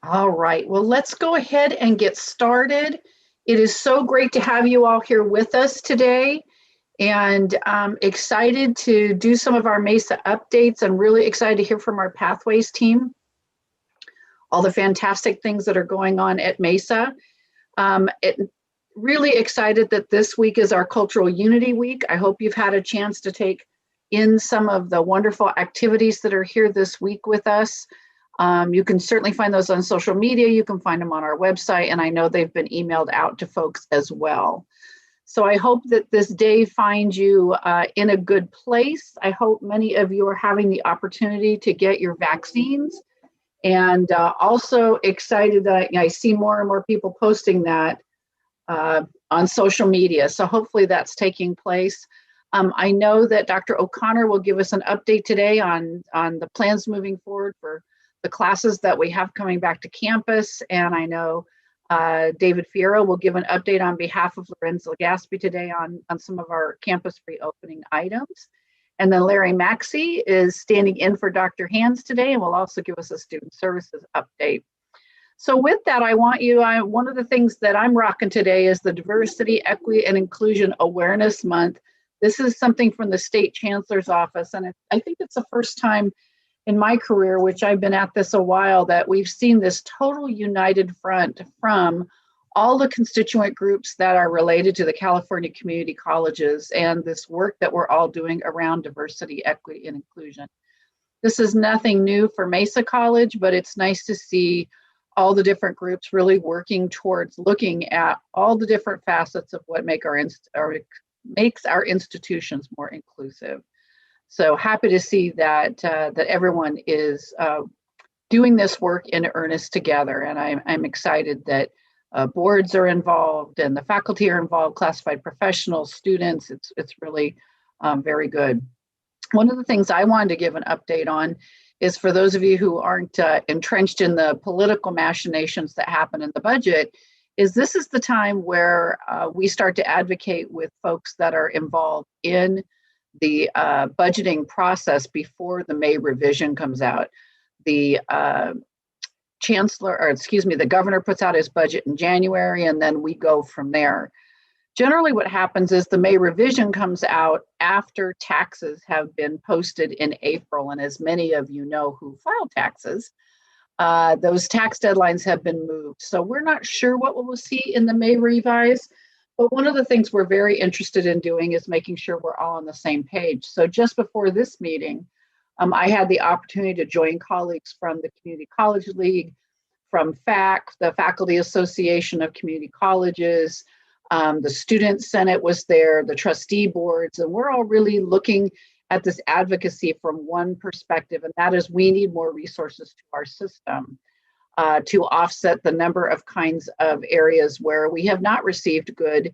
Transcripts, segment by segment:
All right, well, let's go ahead and get started. It is so great to have you all here with us today, and I'm excited to do some of our Mesa updates. I'm really excited to hear from our Pathways team, all the fantastic things that are going on at Mesa. Really excited that this week is our Cultural Unity Week. I hope you've had a chance to take in some of the wonderful activities that are here this week with us. You can certainly find those on social media. You can find them on our website, and I know they've been emailed out to folks as well. So I hope that this day finds you in a good place. I hope many of you are having the opportunity to get your vaccines, and also excited that I see more and more people posting that on social media. So hopefully that's taking place. I know that Dr. O'Connor will give us an update today on the plans moving forward for the classes that we have coming back to campus. And I know David Fierro will give an update on behalf of Lorenzo Gaspi today on some of our campus reopening items. And then Larry Maxey is standing in for Dr. Hands today and will also give us a student services update. So with that, one of the things that I'm rocking today is the Diversity, Equity, and Inclusion Awareness Month. This is something from the State Chancellor's Office, and I think it's the first time in my career, which I've been at this a while, that we've seen this total united front from all the constituent groups that are related to the California community colleges and this work that we're all doing around diversity, equity, and inclusion. This is nothing new for Mesa College, but it's nice to see all the different groups really working towards looking at all the different facets of what makes our institutions more inclusive. So happy to see that everyone is doing this work in earnest together, and I'm excited that boards are involved and the faculty are involved, classified professionals, students. It's really very good. One of the things I wanted to give an update on is for those of you who aren't entrenched in the political machinations that happen in the budget, this is the time where we start to advocate with folks that are involved in the budgeting process before the May revision comes out. The the governor puts out his budget in January, and then we go from there. Generally, what happens is the May revision comes out after taxes have been posted in April. And as many of you know who file taxes, those tax deadlines have been moved. So we're not sure what we'll see in the May revise. But one of the things we're very interested in doing is making sure we're all on the same page. So just before this meeting, I had the opportunity to join colleagues from the Community College League, from FAC, the Faculty Association of Community Colleges, the Student Senate was there, the trustee boards, and we're all really looking at this advocacy from one perspective, and that is we need more resources to our system. To offset the number of kinds of areas where we have not received good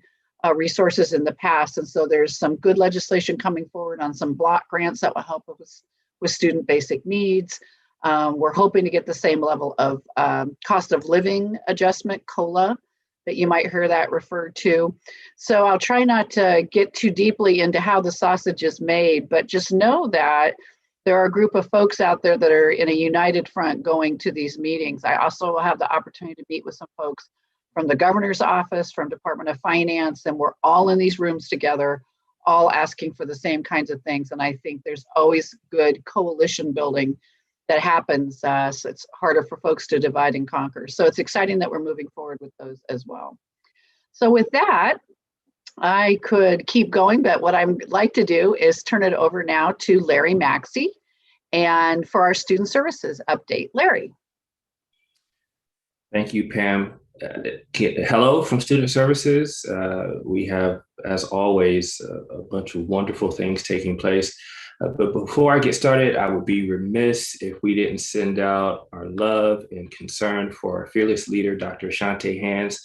resources in the past. And so there's some good legislation coming forward on some block grants that will help us with student basic needs. We're hoping to get the same level of cost of living adjustment, COLA, that you might hear that referred to. So I'll try not to get too deeply into how the sausage is made, but just know that there are a group of folks out there that are in a united front going to these meetings. I also will have the opportunity to meet with some folks from the governor's office, from Department of Finance, and we're all in these rooms together, all asking for the same kinds of things. And I think there's always good coalition building that happens, so it's harder for folks to divide and conquer. So it's exciting that we're moving forward with those as well. So with that, I could keep going, but what I'd like to do is turn it over now to Larry Maxey and for our student services update. Larry. Thank you, Pam. Hello from Student Services. We have, as always, a bunch of wonderful things taking place. But before I get started, I would be remiss if we didn't send out our love and concern for our fearless leader, Dr. Ashante Hands,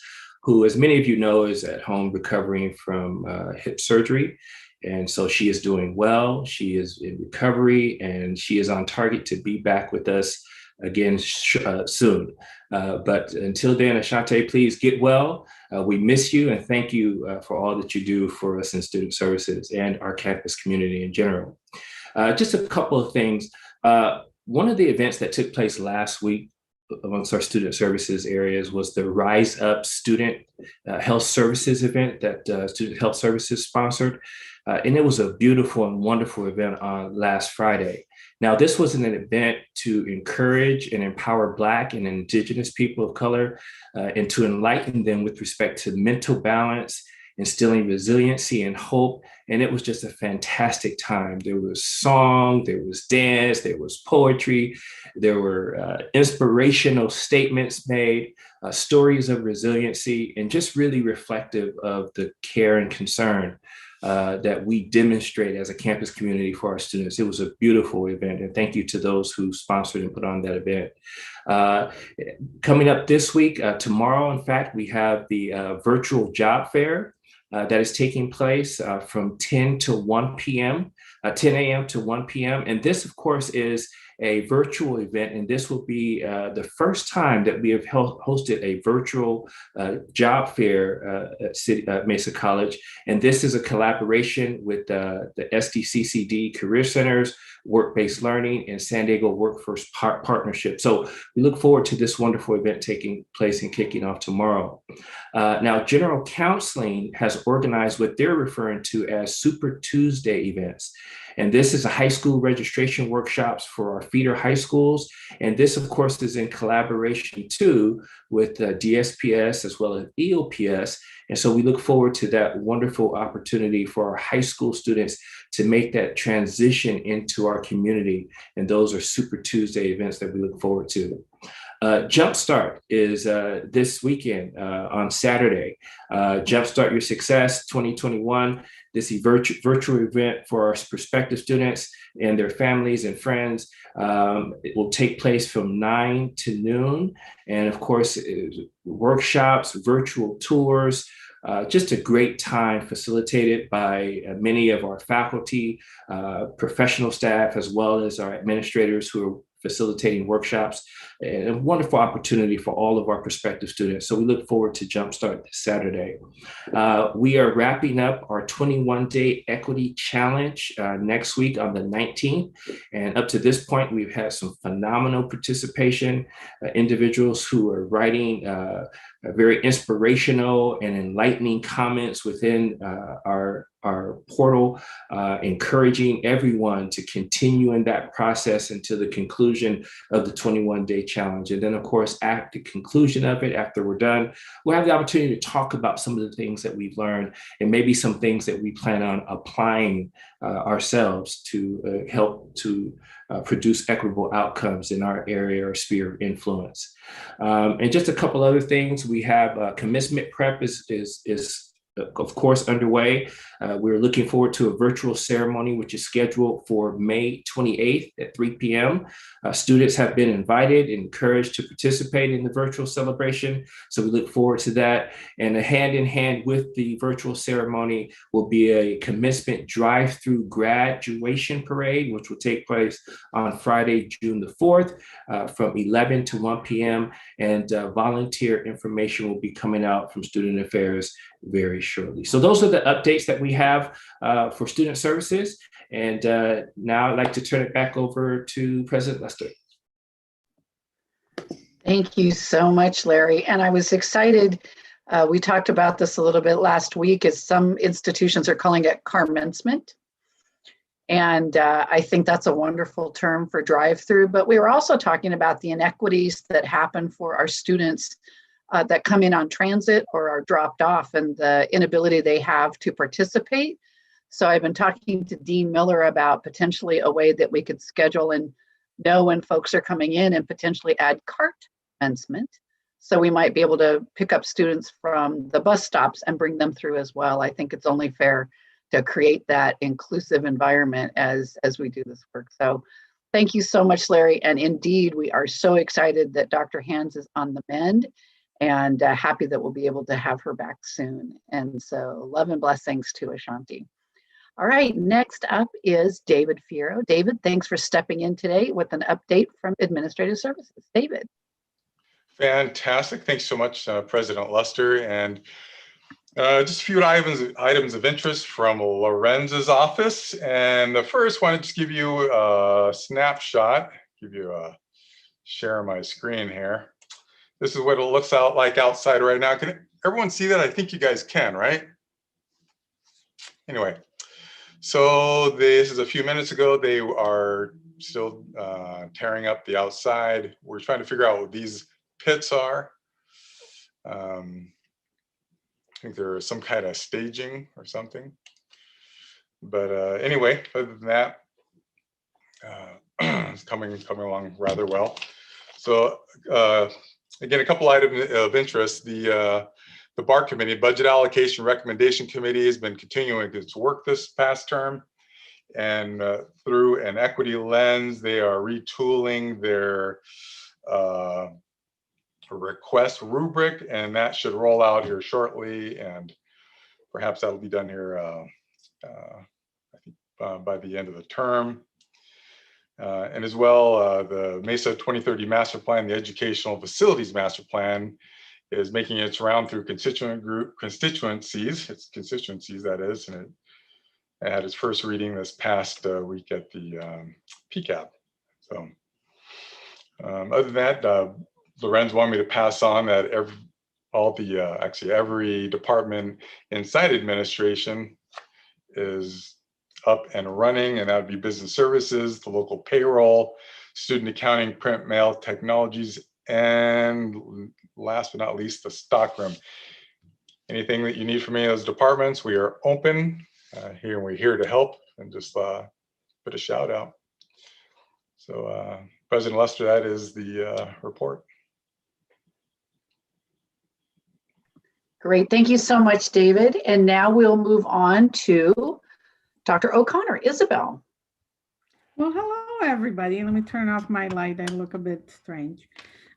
who, as many of you know, is at home recovering from hip surgery. And so she is doing well. She is in recovery, and she is on target to be back with us again soon. But until then, Ashante, please get well. We miss you, and thank you for all that you do for us in Student Services and our campus community in general. Just a couple of things. One of the events that took place last week amongst our student services areas was the Rise Up Student Health Services event that Student Health Services sponsored. And it was a beautiful and wonderful event on last Friday. Now, this was an event to encourage and empower Black and Indigenous people of color and to enlighten them with respect to mental balance, instilling resiliency and hope. And it was just a fantastic time. There was song, there was dance, there was poetry, there were inspirational statements made, stories of resiliency, and just really reflective of the care and concern that we demonstrate as a campus community for our students. It was a beautiful event, and thank you to those who sponsored and put on that event. Coming up this week, tomorrow, in fact, we have the virtual job fair that is taking place from 10 to 1 p.m., 10 a.m. to 1 p.m. And this, of course, is a virtual event, and this will be the first time that we have hosted a virtual job fair at Mesa College. And this is a collaboration with the SDCCD Career Centers, Work-Based Learning, and San Diego Workforce Partnership. So we look forward to this wonderful event taking place and kicking off tomorrow. Now, General Counseling has organized what they're referring to as Super Tuesday events. And this is a high school registration workshops for our feeder high schools. And this, of course, is in collaboration too with DSPS as well as EOPS. And so we look forward to that wonderful opportunity for our high school students to make that transition into our community. And those are Super Tuesday events that we look forward to. Jumpstart is this weekend on Saturday. Jumpstart Your Success 2021. This virtual event for our prospective students and their families and friends. It will take place from 9 to noon. And of course, workshops, virtual tours, just a great time facilitated by many of our faculty, professional staff, as well as our administrators who are facilitating workshops, and a wonderful opportunity for all of our prospective students. So we look forward to Jumpstart this Saturday. We are wrapping up our 21-day equity challenge next week on the 19th. And up to this point, we've had some phenomenal participation, individuals who are writing very inspirational and enlightening comments within our portal, encouraging everyone to continue in that process until the conclusion of the 21-day challenge. And then, of course, at the conclusion of it, after we're done, we'll have the opportunity to talk about some of the things that we've learned and maybe some things that we plan on applying ourselves to help to produce equitable outcomes in our area or sphere of influence. And just a couple other things. We have commencement prep is of course underway. We're looking forward to a virtual ceremony, which is scheduled for May 28th at 3 p.m. Students have been invited and encouraged to participate in the virtual celebration. So we look forward to that. And hand in hand with the virtual ceremony will be a commencement drive-through graduation parade, which will take place on Friday, June the 4th from 11 to 1 p.m. And volunteer information will be coming out from Student Affairs very shortly. So those are the updates that we have for student services. And now I'd like to turn it back over to President Lester. Thank you so much, Larry. And I was excited. We talked about this a little bit last week, as some institutions are calling it commencement. And I think that's a wonderful term for drive-through. But we were also talking about the inequities that happen for our students that come in on transit or are dropped off, and the inability they have to participate. So I've been talking to Dean Miller about potentially a way that we could schedule and know when folks are coming in and potentially add cart commencement. So we might be able to pick up students from the bus stops and bring them through as well. I think it's only fair to create that inclusive environment as we do this work. So thank you so much, Larry. And indeed, we are so excited that Dr. Hands is on the mend, and happy that we'll be able to have her back soon. And so love and blessings to Ashanti. All right, next up is David Fierro. David, thanks for stepping in today with an update from Administrative Services. David. Fantastic. Thanks so much, President Lester. And just a few items of interest from Lorenz's office. And the first one, just give you a snapshot, give you a share my screen here. This is what it looks like outside right now. Can everyone see that? I think you guys can, right? Anyway, so this is a few minutes ago. They are still tearing up the outside. We're trying to figure out what these pits are. I think there is some kind of staging or something. But anyway, other than that, it's coming along rather well. So again, a couple items of interest. The BARC committee, Budget Allocation Recommendation Committee, has been continuing its work this past term. And through an equity lens, they are retooling their request rubric, and that should roll out here shortly. And perhaps that'll be done here, I think, by the end of the term. And as well, the Mesa 2030 Master Plan, the Educational Facilities Master Plan, is making its round through constituencies. It's constituencies, that is, and it had its first reading this past week at the PCAP. So other than that, Lorenz wanted me to pass on that every department inside administration is up and running, and that would be business services, the local payroll, student accounting, print, mail, technologies, and last but not least, the stockroom. Anything that you need from any of those departments, we are open here, and we're here to help, and just put a shout out. So President Lester, that is the report. Great, thank you so much, David. And now we'll move on to Dr. O'Connor. Isabel. Well, hello, everybody. Let me turn off my light. I look a bit strange.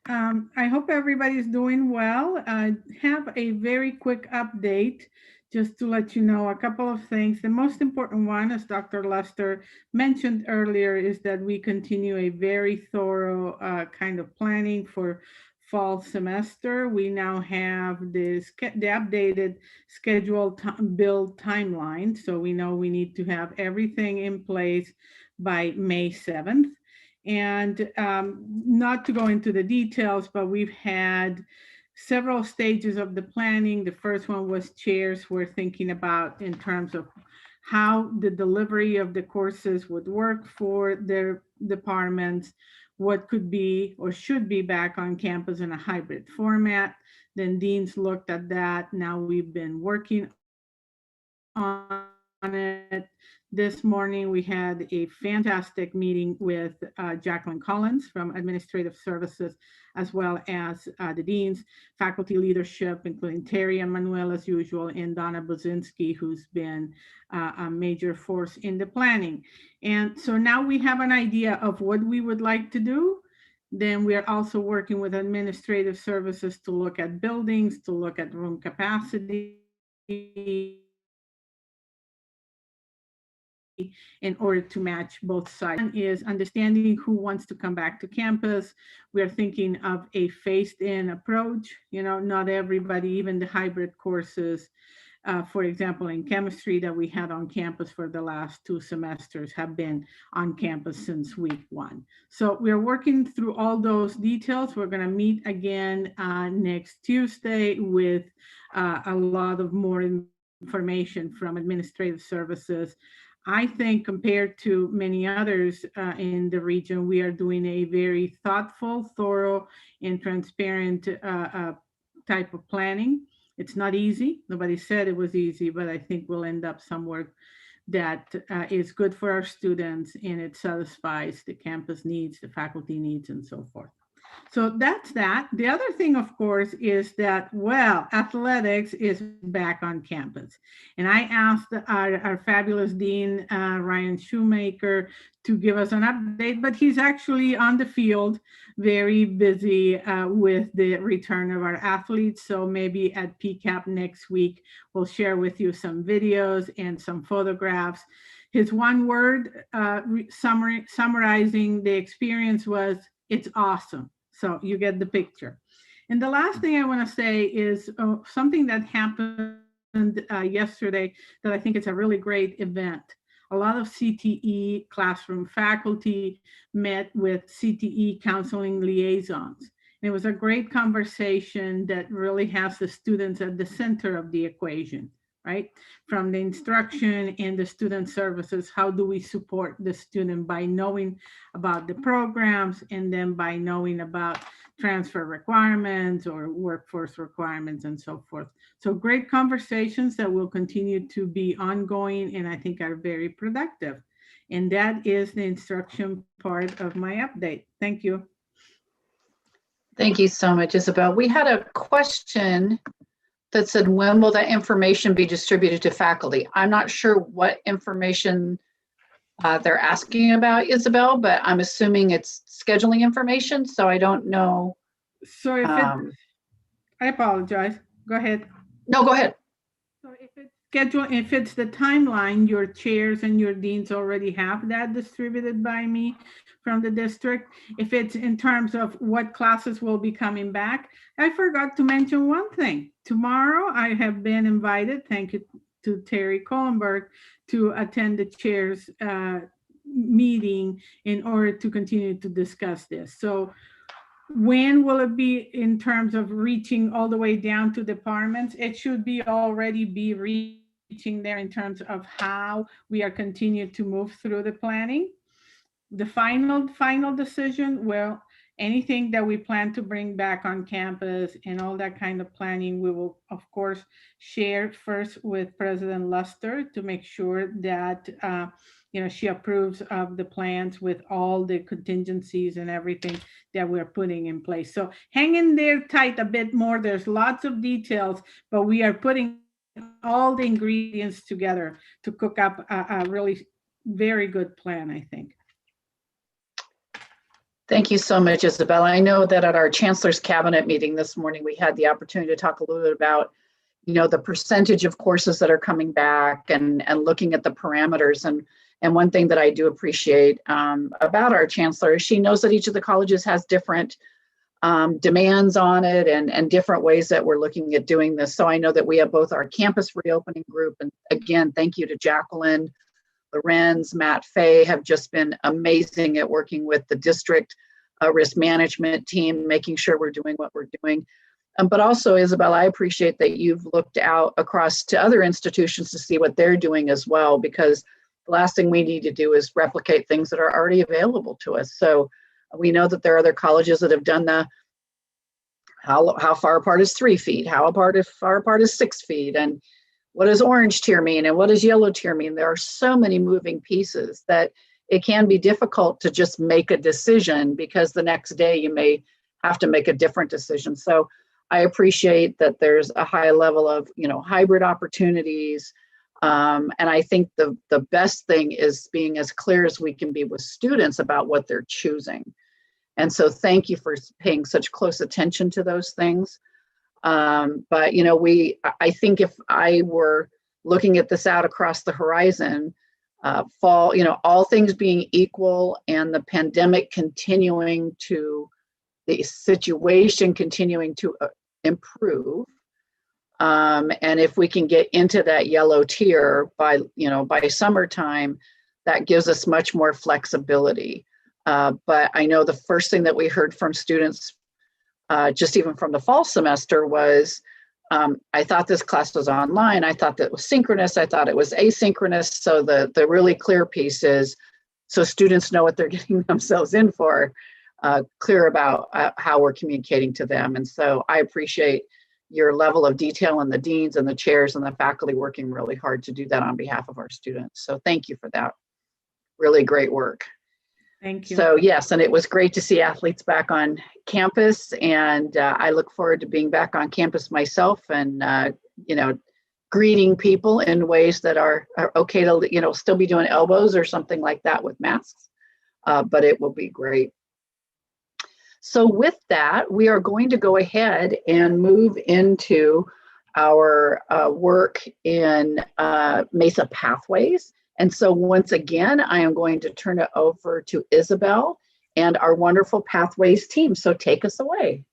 I hope everybody's doing well. I have a very quick update just to let you know a couple of things. The most important one, as Dr. Lester mentioned earlier, is that we continue a very thorough kind of planning for fall semester. We now have the updated scheduled build timeline. So we know we need to have everything in place by May 7th. And not to go into the details, but we've had several stages of the planning. The first one was chairs were thinking about in terms of how the delivery of the courses would work for their departments, what could be or should be back on campus in a hybrid format. Then deans looked at that. Now we've been working on it. This morning, we had a fantastic meeting with Jacqueline Collins from Administrative Services, as well as the deans, faculty leadership, including Terry and Manuel as usual, and Donna Buzinski, who's been a major force in the planning. And so now we have an idea of what we would like to do. Then we are also working with Administrative Services to look at buildings, to look at room capacity, in order to match both sides. One is understanding who wants to come back to campus. We are thinking of a phased-in approach. You know, not everybody, even the hybrid courses, for example, in chemistry that we had on campus for the last 2 semesters, have been on campus since week 1. So we're working through all those details. We're going to meet again next Tuesday with a lot of more information from Administrative Services. I think compared to many others in the region, we are doing a very thoughtful, thorough, and transparent type of planning. It's not easy. Nobody said it was easy, but I think we'll end up somewhere that is good for our students, and it satisfies the campus needs, the faculty needs, and so forth. So that's that. The other thing, of course, is that, well, athletics is back on campus. And I asked our fabulous dean, Ryan Shoemaker, to give us an update, but he's actually on the field, very busy with the return of our athletes. So maybe at PCAP next week, we'll share with you some videos and some photographs. His one word summarizing the experience was, it's awesome. So you get the picture. And the last thing I want to say is something that happened yesterday that I think is a really great event. a lot of CTE classroom faculty met with CTE counseling liaisons. And it was a great conversation that really has the students at the center of the equation, right? From the instruction and the student services, how do we support the student by knowing about the programs and then by knowing about transfer requirements or workforce requirements and so forth. So great conversations that will continue to be ongoing and I think are very productive. And that is the instruction part of my update. Thank you. Thank you so much, Isabel. We had a question that said, when will that information be distributed to faculty? I'm not sure what information they're asking about, Isabel, but I'm assuming it's scheduling information, so I don't know. So if I apologize, go ahead. No, go ahead. So if it's scheduled, if it's the timeline, your chairs and your deans already have that distributed by me from the district. If it's in terms of what classes will be coming back, I forgot to mention one thing. Tomorrow, I have been invited, thank you to Terry Kohlenberg, to attend the chairs meeting in order to continue to discuss this. So when will it be in terms of reaching all the way down to departments? It should be already be reaching there in terms of how we are continuing to move through the planning. The final decision, well, anything that we plan to bring back on campus and all that kind of planning, we will, of course, share first with President Luster to make sure that she approves of the plans with all the contingencies and everything that we're putting in place. So hang in there tight a bit more. There's lots of details, but we are putting all the ingredients together to cook up a really very good plan, I think. Thank you so much, Isabel. I know that at our Chancellor's Cabinet meeting this morning, we had the opportunity to talk a little bit about, the percentage of courses that are coming back and looking at the parameters. And one thing that I do appreciate about our Chancellor is she knows that each of the colleges has different demands on it and different ways that we're looking at doing this. So I know that we have both our campus reopening group, and again, thank you to Jacqueline, Lorenz, Matt Fay have just been amazing at working with the district risk management team, making sure we're doing what we're doing. But also, Isabel, I appreciate that you've looked out across to other institutions to see what they're doing as well, because the last thing we need to do is replicate things that are already available to us. So we know that there are other colleges that have done the how far apart is 3 feet, how far apart is 6 feet, and what does orange tier mean and what does yellow tier mean? There are so many moving pieces that it can be difficult to just make a decision, because the next day you may have to make a different decision. So I appreciate that there's a high level of hybrid opportunities. And I think the best thing is being as clear as we can be with students about what they're choosing. And so thank you for paying such close attention to those things. But I think if I were looking at this out across the horizon, fall, all things being equal and the pandemic the situation continuing to improve, and if we can get into that yellow tier by summertime, that gives us much more flexibility. But I know the first thing that we heard from students, just even from the fall semester, was I thought this class was online. I thought that it was synchronous. I thought it was asynchronous. So the really clear piece is, so students know what they're getting themselves in for, clear about how we're communicating to them. And so I appreciate your level of detail and the deans and the chairs and the faculty working really hard to do that on behalf of our students. So thank you for that. Really great work. Thank you. So yes, and it was great to see athletes back on campus, and I look forward to being back on campus myself and greeting people in ways that are okay to still be doing elbows or something like that with masks, but it will be great. So with that, we are going to go ahead and move into our work in Mesa Pathways. And so once again, I am going to turn it over to Isabel and our wonderful Pathways team. So take us away.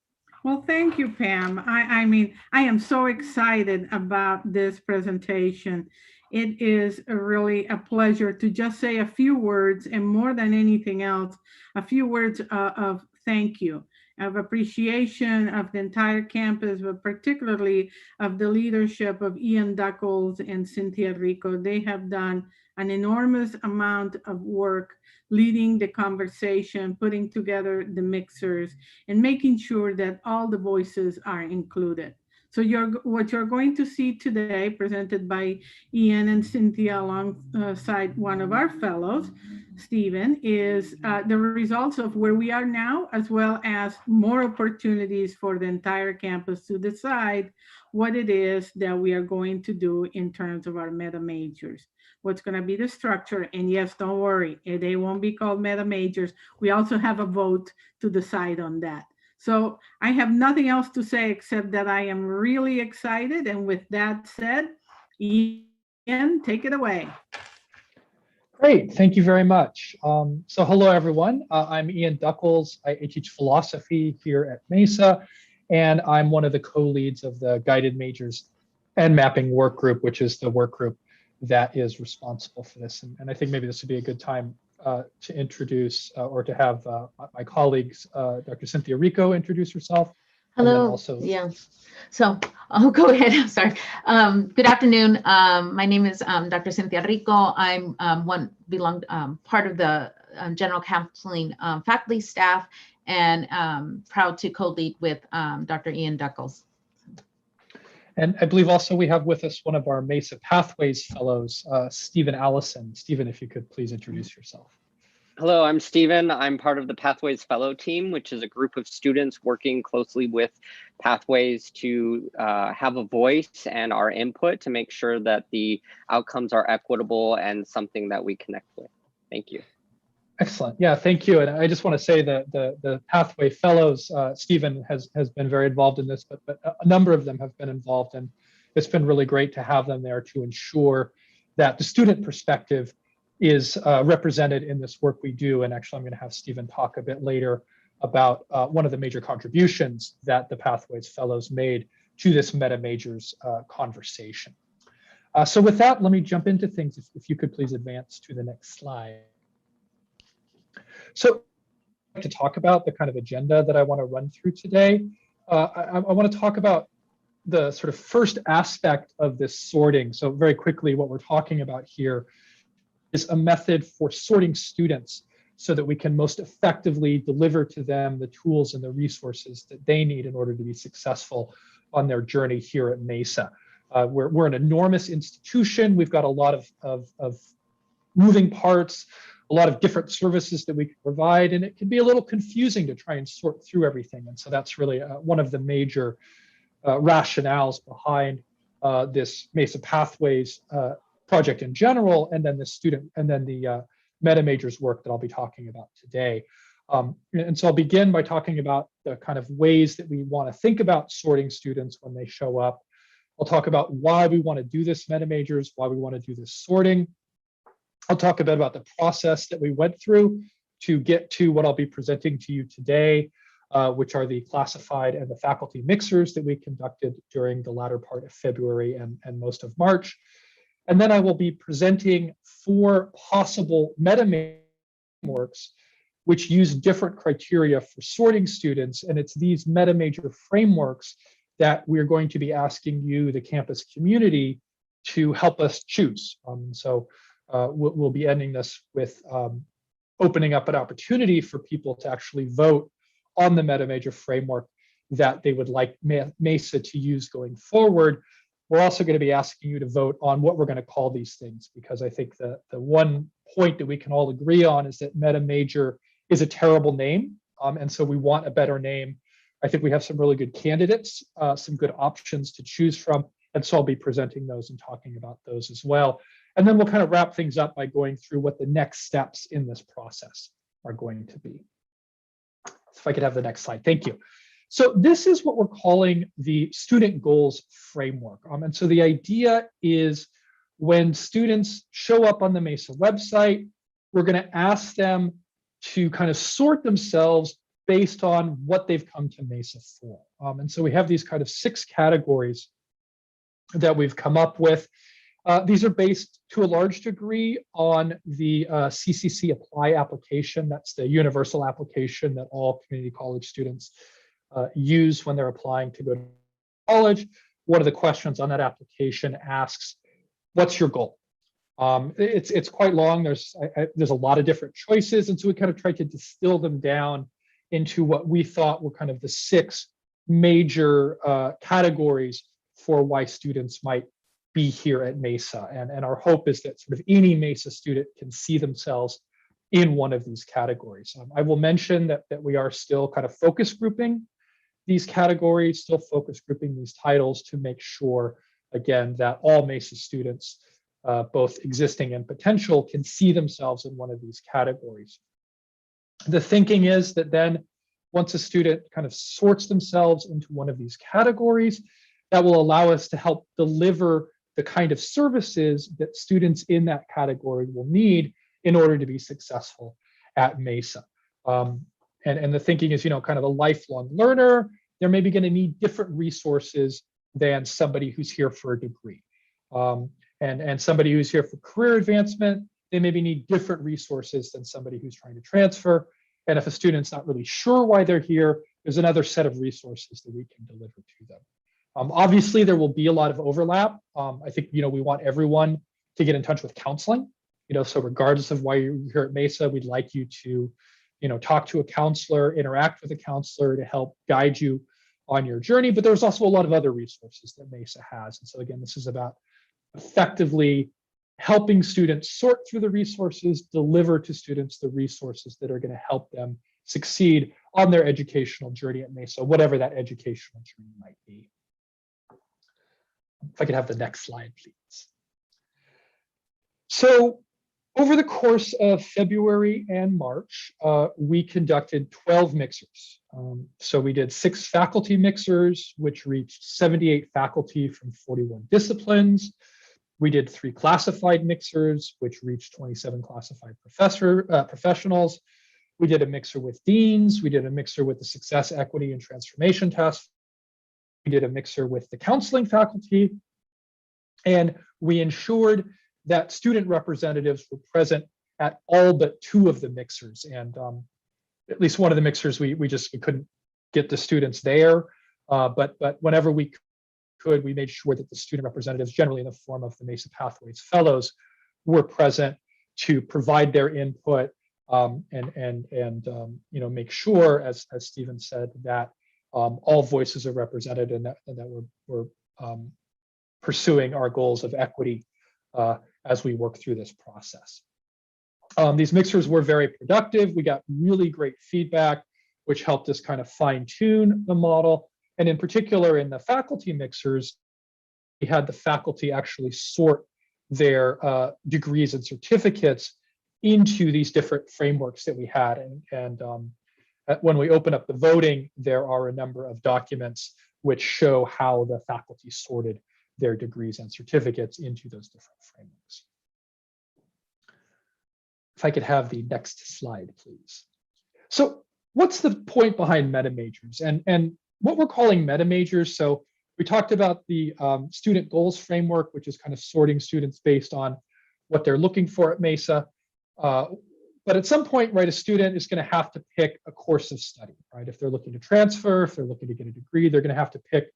Well, thank you, Pam. I mean, I am so excited about this presentation. it is really a pleasure to just say a few words, and more than anything else, a few words of thank you, of appreciation of the entire campus, but particularly of the leadership of Ian Duckles and Cynthia Rico. They have done an enormous amount of work leading the conversation, putting together the mixers, and making sure that all the voices are included. So what you're going to see today, presented by Ian and Cynthia alongside one of our fellows, Stephen, is the results of where we are now, as well as more opportunities for the entire campus to decide what it is that we are going to do in terms of our meta majors. What's going to be the structure? And yes, don't worry, they won't be called meta majors. We also have a vote to decide on that. So I have nothing else to say except that I am really excited. And with that said, Ian, take it away. Great, thank you very much. So hello, everyone. I'm Ian Duckles. I teach philosophy here at Mesa, and I'm one of the co-leads of the Guided Majors and Mapping Work Group, which is the work group that is responsible for this. And I think maybe this would be a good time to introduce or to have my colleagues, Dr. Cynthia Rico, introduce herself. Hello. Also, yeah. So I'll go ahead. I'm sorry. Good afternoon. My name is Dr. Cynthia Rico. I'm part of the general counseling faculty staff, and proud to co-lead with Dr. Ian Duckles. And I believe also we have with us one of our Mesa Pathways fellows, Stephen Allison. Stephen, if you could please introduce yourself. Hello, I'm Stephen. I'm part of the Pathways Fellow team, which is a group of students working closely with Pathways to have a voice and our input to make sure that the outcomes are equitable and something that we connect with. Thank you. Excellent. Yeah, thank you. And I just want to say that the Pathway Fellows, Stephen has been very involved in this, but a number of them have been involved, and it's been really great to have them there to ensure that the student perspective is represented in this work we do. And actually, I'm going to have Stephen talk a bit later about one of the major contributions that the Pathways Fellows made to this Meta Majors conversation. So with that, let me jump into things. If you could please advance to the next slide. So I'd like to talk about the kind of agenda that I want to run through today. I want to talk about the sort of first aspect of this sorting. So very quickly, what we're talking about here is a method for sorting students so that we can most effectively deliver to them the tools and the resources that they need in order to be successful on their journey here at Mesa. We're an enormous institution. We've got a lot of moving parts, a lot of different services that we can provide, and it can be a little confusing to try and sort through everything. And so that's really one of the major rationales behind this Mesa Pathways project in general, and then the student, and then the Meta Majors work that I'll be talking about today. And so I'll begin by talking about the kind of ways that we want to think about sorting students when they show up. I'll talk about why we want to do this Meta Majors, why we want to do this sorting. I'll talk a bit about the process that we went through to get to what I'll be presenting to you today, which are the classified and the faculty mixers that we conducted during the latter part of February and most of March. And then I will be presenting 4 possible meta frameworks which use different criteria for sorting students. And it's these meta major frameworks that we're going to be asking you, the campus community, to help us choose. So we'll be ending this with opening up an opportunity for people to actually vote on the meta major framework that they would like Mesa to use going forward. We're also going to be asking you to vote on what we're going to call these things, because I think the one point that we can all agree on is that Meta Major is a terrible name. And so we want a better name. I think we have some really good candidates, some good options to choose from. And so I'll be presenting those and talking about those as well. And then we'll kind of wrap things up by going through what the next steps in this process are going to be. If I could have the next slide, thank you. So this is what we're calling the student goals framework. And so the idea is when students show up on the Mesa website, we're going to ask them to kind of sort themselves based on what they've come to Mesa for. And so we have these kind of 6 categories that we've come up with. These are based to a large degree on the CCC Apply application. That's the universal application that all community college students use when they're applying to go to college. One of the questions on that application asks, what's your goal? It's quite long. There's a lot of different choices, and so we kind of tried to distill them down into what we thought were kind of the 6 major categories for why students might be here at Mesa. And our hope is that sort of any Mesa student can see themselves in one of these categories. I will mention that we are still kind of focus grouping these categories, still focus grouping these titles to make sure, again, that all Mesa students, both existing and potential, can see themselves in one of these categories. The thinking is that then once a student kind of sorts themselves into one of these categories, that will allow us to help deliver the kind of services that students in that category will need in order to be successful at Mesa. And the thinking is, kind of a lifelong learner, they're maybe going to need different resources than somebody who's here for a degree. And somebody who's here for career advancement, they maybe need different resources than somebody who's trying to transfer. And if a student's not really sure why they're here, there's another set of resources that we can deliver to them. Obviously, there will be a lot of overlap. I think, we want everyone to get in touch with counseling. So regardless of why you're here at Mesa, we'd like you to, talk to a counselor, interact with a counselor to help guide you on your journey. But there's also a lot of other resources that Mesa has. And so again, this is about effectively helping students sort through the resources, deliver to students the resources that are going to help them succeed on their educational journey at Mesa, whatever that educational journey might be. If I could have the next slide, please. So over the course of February and March, we conducted 12 mixers. So we did 6 faculty mixers, which reached 78 faculty from 41 disciplines. We did 3 classified mixers, which reached 27 classified professionals. We did a mixer with deans. We did a mixer with the Success, Equity, and Transformation Task. We did a mixer with the counseling faculty. And we ensured that student representatives were present at all but 2 of the mixers. And at least one of the mixers, we couldn't get the students there. But whenever we could, we made sure that the student representatives, generally in the form of the Mesa Pathways Fellows, were present to provide their input and make sure, as Stephen said, that all voices are represented and that we're pursuing our goals of equity as we work through this process. These mixers were very productive. We got really great feedback, which helped us kind of fine-tune the model. And in particular, in the faculty mixers, we had the faculty actually sort their degrees and certificates into these different frameworks that we had. And when we open up the voting, there are a number of documents which show how the faculty sorted their degrees and certificates into those different frameworks. If I could have the next slide, please. So what's the point behind MetaMajors and what we're calling MetaMajors? So we talked about the student goals framework, which is kind of sorting students based on what they're looking for at Mesa. But at some point, right, a student is going to have to pick a course of study, right? If they're looking to transfer, if they're looking to get a degree, they're going to have to pick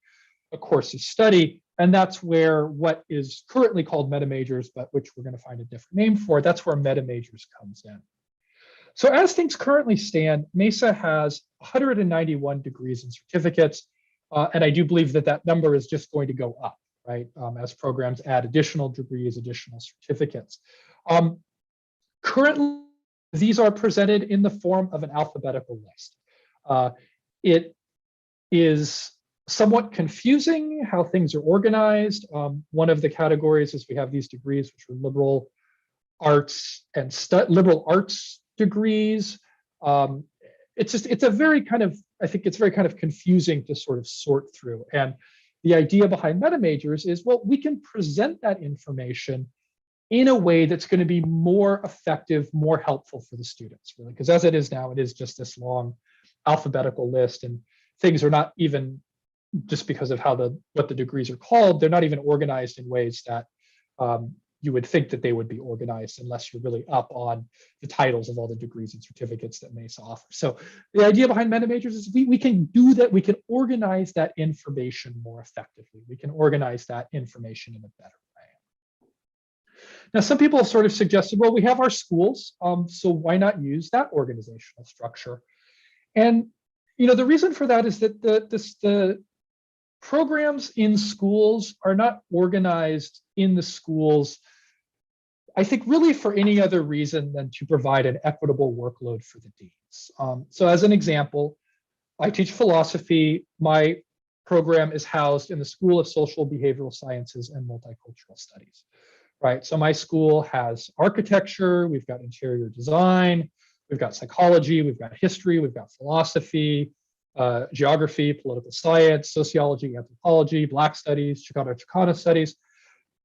a course of study. And that's where what is currently called MetaMajors, but which we're going to find a different name for, that's where MetaMajors comes in. So as things currently stand, Mesa has 191 degrees and certificates. And I do believe that that number is just going to go up, right? As programs add additional degrees, additional certificates. Currently, these are presented in the form of an alphabetical list. It is somewhat confusing how things are organized. One of the categories is we have these degrees, which are liberal arts and liberal arts degrees. It's a very kind of, I think it's very kind of confusing to sort of sort through. And the idea behind MetaMajors is, well, we can present that information in a way that's going to be more effective, more helpful for the students, really. Because as it is now, it is just this long alphabetical list, and things are not even, just because of how what the degrees are called, they're not even organized in ways that you would think that they would be organized unless you're really up on the titles of all the degrees and certificates that Mesa offers. So the idea behind MetaMajors is we can do that. We can organize that information more effectively. We can organize that information in a better way. Now, some people have sort of suggested, well, we have our schools, so why not use that organizational structure? And the reason for that is that the programs in schools are not organized in the schools, I think, really for any other reason than to provide an equitable workload for the deans. So as an example, I teach philosophy. My program is housed in the School of Social Behavioral Sciences and Multicultural Studies, right? So my school has architecture, we've got interior design, we've got psychology, we've got history, we've got philosophy, geography, political science, sociology, anthropology, Black studies, Chicano studies.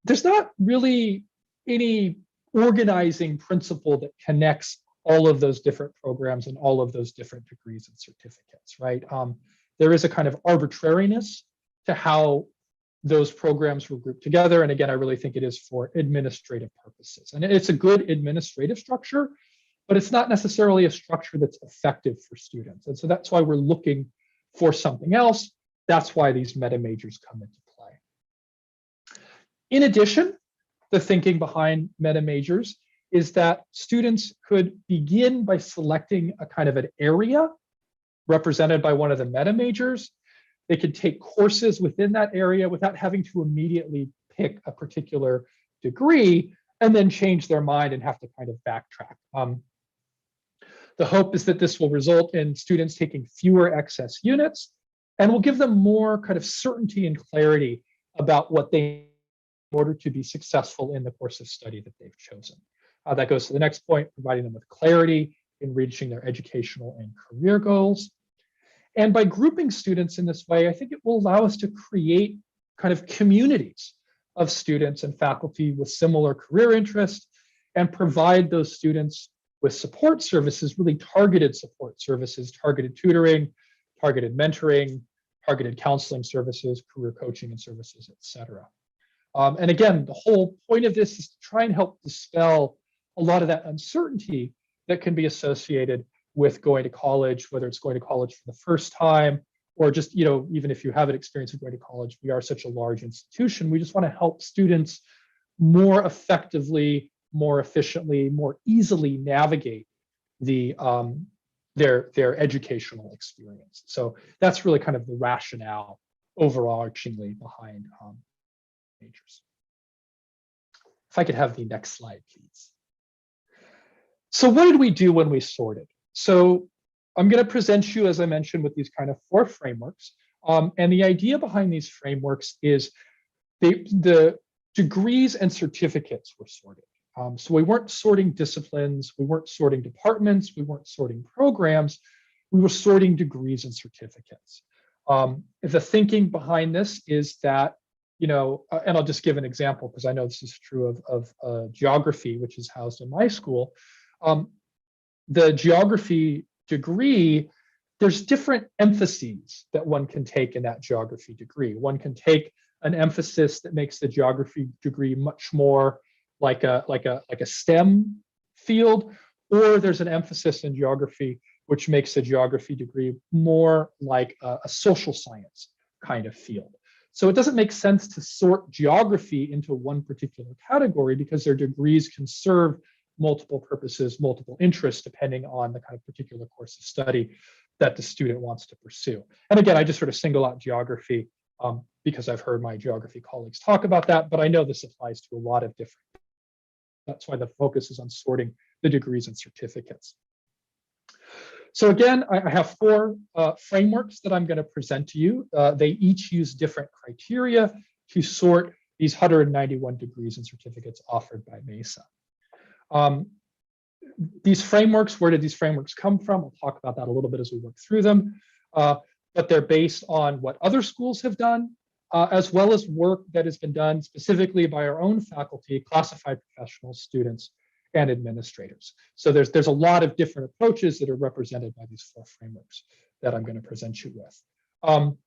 There's not really any organizing principle that connects all of those different programs and all of those different degrees and certificates, right? There is a kind of arbitrariness to how those programs were grouped together. And again, I really think it is for administrative purposes. And it's a good administrative structure, but it's not necessarily a structure that's effective for students. And so that's why we're looking for something else. That's why these MetaMajors come into play. In addition, the thinking behind MetaMajors is that students could begin by selecting a kind of an area represented by one of the MetaMajors. They could take courses within that area without having to immediately pick a particular degree and then change their mind and have to kind of backtrack. The hope is that this will result in students taking fewer excess units and will give them more kind of certainty and clarity about what they need in order to be successful in the course of study that they've chosen. That goes to the next point, providing them with clarity in reaching their educational and career goals. And by grouping students in this way, I think it will allow us to create kind of communities of students and faculty with similar career interests and provide those students with support services, really targeted support services, targeted tutoring, targeted mentoring, targeted counseling services, career coaching and services, et cetera. And again, the whole point of this is to try and help dispel a lot of that uncertainty that can be associated with going to college, whether it's going to college for the first time or just, even if you have an experience of going to college. We are such a large institution. We just want to help students more effectively, more efficiently, more easily navigate their educational experience. So that's really kind of the rationale overarchingly behind majors. If I could have the next slide, please. So what did we do when we sorted? So I'm going to present you, as I mentioned, with these kind of 4 frameworks. And the idea behind these frameworks is the degrees and certificates were sorted. So we weren't sorting disciplines, we weren't sorting departments, we weren't sorting programs, we were sorting degrees and certificates. The thinking behind this is that, and I'll just give an example because I know this is true of geography, which is housed in my school. The geography degree, there's different emphases that one can take in that geography degree. One can take an emphasis that makes the geography degree much more like a STEM field, or there's an emphasis in geography which makes the geography degree more like a social science kind of field. So it doesn't make sense to sort geography into one particular category because their degrees can serve multiple purposes, multiple interests, depending on the kind of particular course of study that the student wants to pursue. And again, I just sort of single out geography because I've heard my geography colleagues talk about that, but I know this applies to a lot of different. That's why the focus is on sorting the degrees and certificates. So again, I have 4 frameworks that I'm going to present to you. They each use different criteria to sort these 191 degrees and certificates offered by Mesa. These frameworks, where did these frameworks come from? I'll talk about that a little bit as we work through them. But they're based on what other schools have done, as well as work that has been done specifically by our own faculty, classified professionals, students, and administrators. So there's a lot of different approaches that are represented by these 4 frameworks that I'm going to present you with. I'll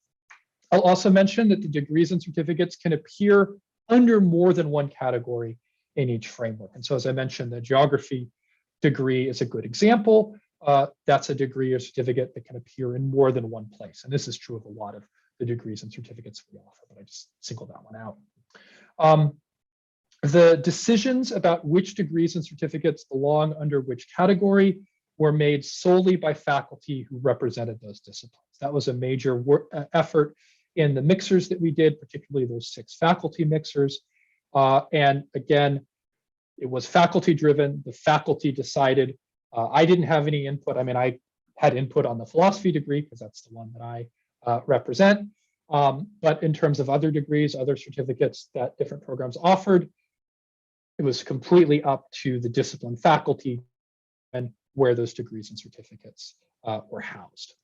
also mention that the degrees and certificates can appear under more than one category in each framework. And so as I mentioned, the geography degree is a good example. That's a degree or certificate that can appear in more than one place. And this is true of a lot of the degrees and certificates we offer, but I just singled that one out. The decisions about which degrees and certificates belong under which category were made solely by faculty who represented those disciplines. That was a major effort in the mixers that we did, particularly those 6 faculty mixers. And again, it was faculty driven. The faculty decided. I didn't have any input. I mean, I had input on the philosophy degree because that's the one that I represent. But in terms of other degrees, other certificates that different programs offered, it was completely up to the discipline faculty and where those degrees and certificates were housed.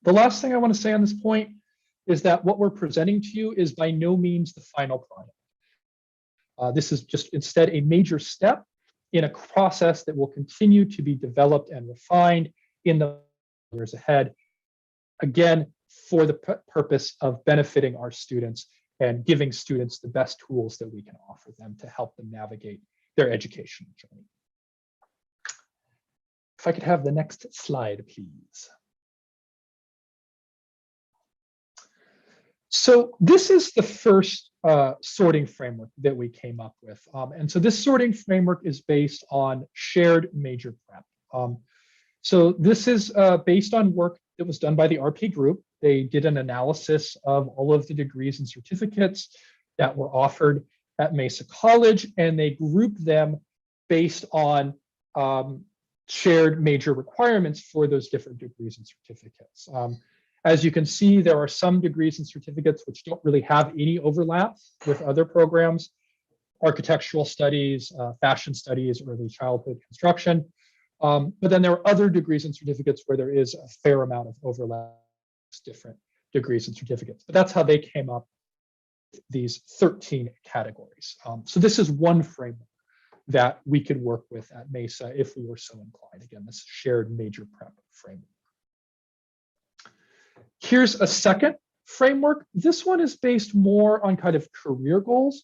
The last thing I want to say on this point is that what we're presenting to you is by no means the final product. This is just instead a major step in a process that will continue to be developed and refined in the years ahead, again, for the purpose of benefiting our students and giving students the best tools that we can offer them to help them navigate their educational journey. If I could have the next slide, please. So this is the first sorting framework that we came up with. And so this sorting framework is based on shared major prep. So this is based on work that was done by the RP group. They did an analysis of all of the degrees and certificates that were offered at Mesa College, and they grouped them based on shared major requirements for those different degrees and certificates. As you can see, there are some degrees and certificates which don't really have any overlap with other programs: architectural studies, fashion studies, early childhood construction. But then there are other degrees and certificates where there is a fair amount of overlap with different degrees and certificates. But that's how they came up with these 13 categories. So this is one framework that we could work with at Mesa if we were so inclined. Again, this shared major prep framework. Here's a second framework. This one is based more on kind of career goals.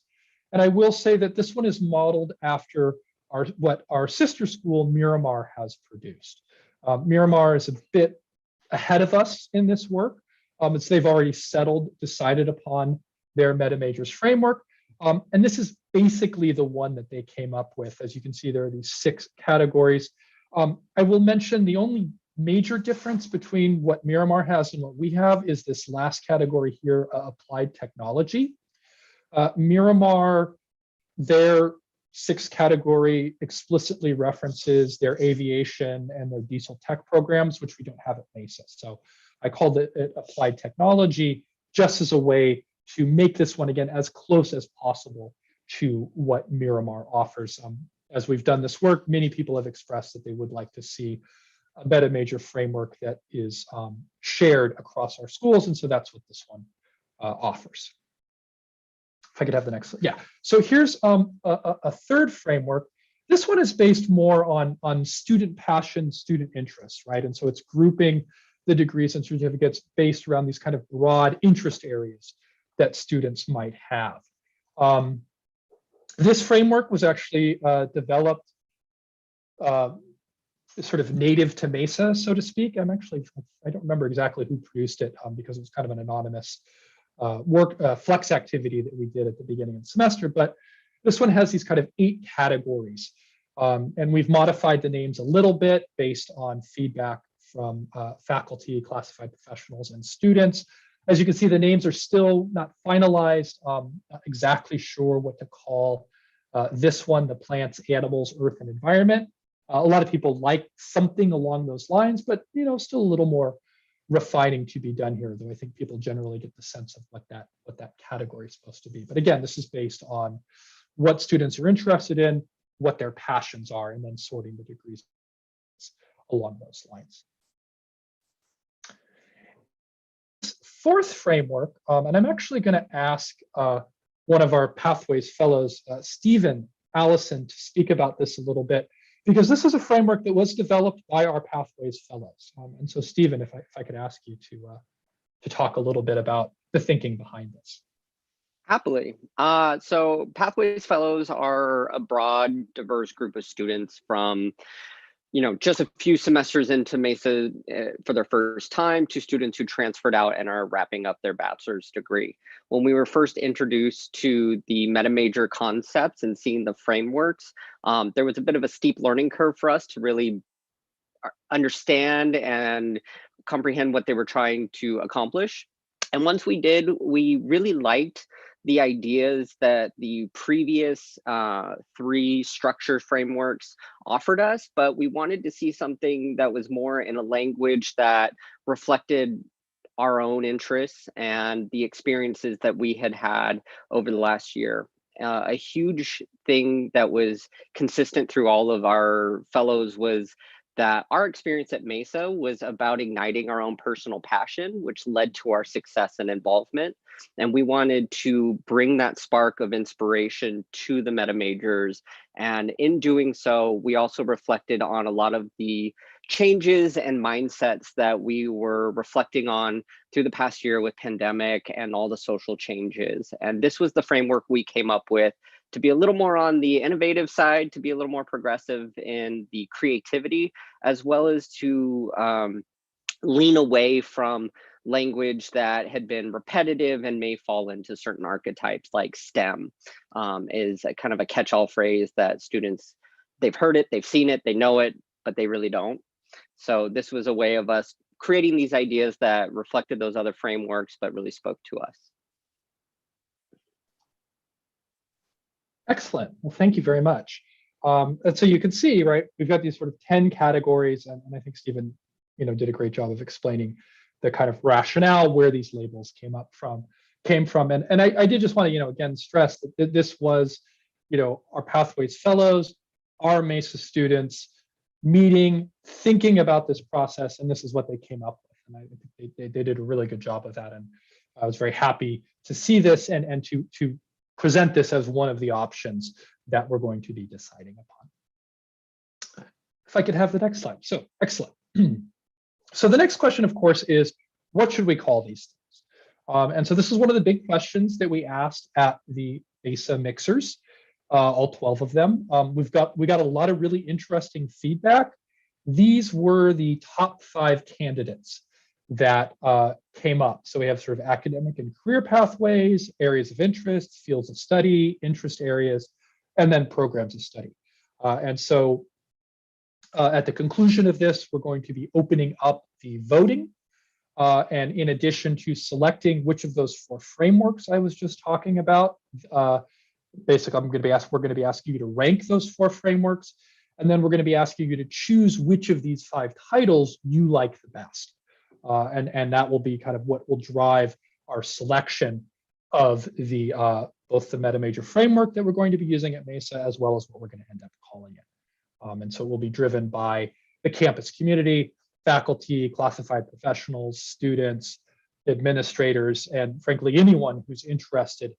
And I will say that this one is modeled after what our sister school, Miramar, has produced. Miramar is a bit ahead of us in this work. They've already decided upon their MetaMajors framework. And this is basically the one that they came up with. As you can see, there are these 6 categories. I will mention the only major difference between what Miramar has and what we have is this last category here, applied technology. Miramar, their 6th category explicitly references their aviation and their diesel tech programs, which we don't have at Mesa. So I called it applied technology just as a way to make this one, again, as close as possible to what Miramar offers. As we've done this work, many people have expressed that they would like to see a MetaMajor framework that is shared across our schools. And so that's what this one offers. If I could have the next, yeah. So here's a third framework. This one is based more on student passion, student interest, right? And so it's grouping the degrees and certificates based around these kind of broad interest areas that students might have. This framework was actually developed sort of native to Mesa, so to speak. I don't remember exactly who produced it because it was kind of an anonymous flex activity that we did at the beginning of the semester. But this one has these kind of 8 categories. And we've modified the names a little bit based on feedback from faculty, classified professionals, and students. As you can see, the names are still not finalized. Not exactly sure what to call this one: the plants, animals, earth, and environment. A lot of people like something along those lines, but still a little more refining to be done here, though I think people generally get the sense of what that category is supposed to be. But again, this is based on what students are interested in, what their passions are, and then sorting the degrees along those lines. Fourth framework, and I'm actually going to ask one of our Pathways Fellows, Stephen Allison, to speak about this a little bit, because this is a framework that was developed by our Pathways Fellows. And so, Stephen, if I could ask you to talk a little bit about the thinking behind this. Happily. So Pathways Fellows are a broad, diverse group of students from, just a few semesters into Mesa for their first time, to students who transferred out and are wrapping up their bachelor's degree. When we were first introduced to the MetaMajor concepts and seeing the frameworks, there was a bit of a steep learning curve for us to really understand and comprehend what they were trying to accomplish. And once we did, we really liked the ideas that the previous 3 structure frameworks offered us, but we wanted to see something that was more in a language that reflected our own interests and the experiences that we had had over the last year. A huge thing that was consistent through all of our fellows was that our experience at Mesa was about igniting our own personal passion, which led to our success and involvement. And we wanted to bring that spark of inspiration to the MetaMajors. And in doing so, we also reflected on a lot of the changes and mindsets that we were reflecting on through the past year with pandemic and all the social changes. And this was the framework we came up with to be a little more on the innovative side, to be a little more progressive in the creativity, as well as to lean away from language that had been repetitive and may fall into certain archetypes, like STEM is a kind of a catch-all phrase that students, they've heard it, they've seen it, they know it, but they really don't. So this was a way of us creating these ideas that reflected those other frameworks, but really spoke to us. Excellent. Well, thank you very much. And so you can see, right, we've got these sort of 10 categories, and I think Stephen, did a great job of explaining the kind of rationale where these labels came from. And I did just want to, again, stress that this was, our Pathways Fellows, our Mesa students meeting, thinking about this process, and this is what they came up with. And I think they did a really good job of that. And I was very happy to see this and to present this as one of the options that we're going to be deciding upon. If I could have the next slide. So excellent. So the next question, of course, is what should we call these things? And so this is one of the big questions that we asked at the Mesa Mixers, all 12 of them. We got a lot of really interesting feedback. These were the top 5 candidates that came up. So we have sort of academic and career pathways, areas of interest, fields of study, interest areas, and then programs of study. And so at the conclusion of this, we're going to be opening up the voting. And in addition to selecting which of those 4 frameworks I was just talking about, basically we're going to be asking you to rank those 4 frameworks. And then we're going to be asking you to choose which of these 5 titles you like the best. And that will be kind of what will drive our selection of the both the MetaMajor framework that we're going to be using at Mesa, as well as what we're going to end up calling it. And so it will be driven by the campus community, faculty, classified professionals, students, administrators, and frankly, anyone who's interested